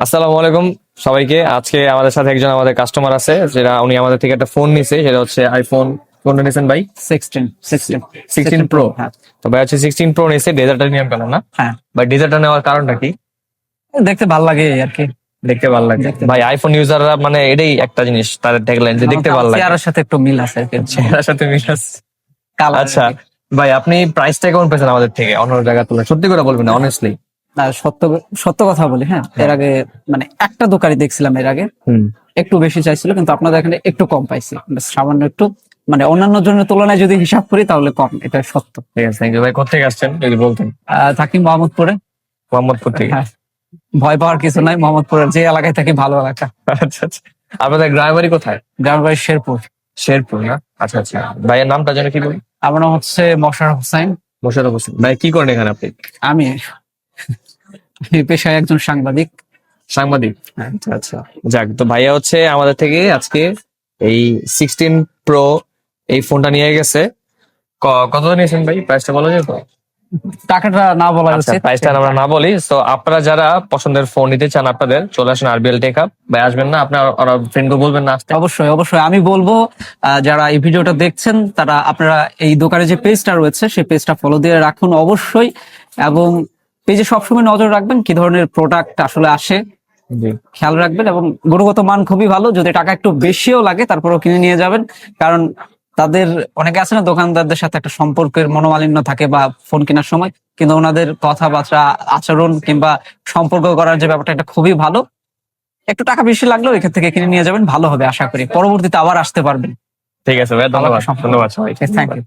আসসালামু আলাইকুম সবাইকে। আজকে আমাদের সাথে একজন আমাদের কাস্টমার আছে, যেটা উনি আমাদের থেকে একটা ফোন নিছে, সেটা হচ্ছে আইফোন। কোনটা নিছেন ভাই? 16 প্রো। হ্যাঁ তো ভাই হচ্ছে 16 প্রো নিছে, ডেজার্টটা নিয়ে পেলাম না হ্যাঁ, ভাই। ডেজার্টটা নেওয়ার কারণটা কি? দেখতে ভালো লাগে এই আর কি। দেখতে ভালো লাগে দেখতে ভাই। আইফোন ইউজাররা মানে এটাই একটা জিনিস, তাদের ট্যাগলাইন যে দেখতে ভালো লাগে, চেহারার সাথে একটু মিল আছে আর কি। চেহারার সাথে মিল আছে। কালার আচ্ছা ভাই, আপনি প্রাইসটা কেমন পেয়েছেন আমাদের থেকে অন্য জায়গা তুলনায়? সত্যি করে বলবেন না, অনেস্টলি। না, সত্য সত্য কথা বলি, হ্যাঁ এর আগে মানে একটা দোকানে দেখছিলাম এর আগে, হুম। একটু বেশি চাইছিল, কিন্তু আপনাদের এখানে একটু কম পাইছি, বেশ সামান্য একটু। মানে অন্যান্য জনের তুলনায় যদি হিসাব করি তাহলে কম, এটা সত্য। ঠিক আছে, থ্যাংক ইউ ভাই। কোথেকে আসছেন যদি বলতেন? থাকি মোহাম্মদপুরে। মোহাম্মদপুর থেকে। হ্যাঁ, ভয় পাওয়ার কিছু নাই, মোহাম্মদপুরের যে এলাকায় থাকি ভালো এলাকা। আচ্ছা আচ্ছা। আপনাদের গ্রামের বাড়ি কোথায়? গ্রামের বাড়ি শেরপুর। শেরপুর না? আচ্ছা আচ্ছা। ভাইয়ের নামটা যেন কি বলি? আমার নাম হচ্ছে মশাররফ হোসাইন। মোশাররফ হোসেন। ভাই কি করেন এখানে আপনি? আমি পেশায় একজন সাংবাদিক। সাংবাদিক? আচ্ছা আচ্ছা। যাক, তো ভাইয়া হচ্ছে আমাদের থেকে আজকে এই 16 প্রো এই ফোনটা নিয়ে গেছে। কত নিয়েছেন ভাই? প্রাইসটা বলা যায় তো? টাকাটা না বলা আচ্ছা, উচিত। প্রাইসটা আমরা না বলি। তো আপনারা যারা পছন্দের ফোন নিতে চান, আপনাদের চলে আসেন আরবিএল টেক হাব। ভাই আসবেন না আপনার, ওরা ফ্রেন্ডকে বলবেন না আসতে? অবশ্যই অবশ্যই আমি বলবো, যারা এই ভিডিওটা দেখছেন তারা আপনারা এই দোকানে যে পেজটা রয়েছে সেই পেজটা ফলো দিয়ে রাখুন অবশ্যই, এবং পেজে সবসময় নজর রাখবেন কি ধরনের প্রোডাক্ট আসলে আসে, জি। খেয়াল রাখবেন, এবং গুণগত মান খুবই ভালো। যদি টাকা একটু বেশিও লাগে তারপরেও কিনে নিয়ে যাবেন, কারণ তাদের অনেকে আছে না, দোকানদারদের সাথে একটা সম্পর্কের মনোমালিন্য থাকে বা ফোন কেনার সময়, কিন্তু ওনাদের কথাবার্তা, আচরণ কিংবা সম্পর্ক করার যে ব্যাপারটা, এটা খুবই ভালো। একটু টাকা বেশি লাগলেও এখান থেকে কিনে নিয়ে যাবেন, ভালো হবে আশা করি। পরবর্তীতে আবার আসতে পারবেন। ঠিক আছে ভাই, ধন্যবাদ। ধন্যবাদ সবাই। Thank you.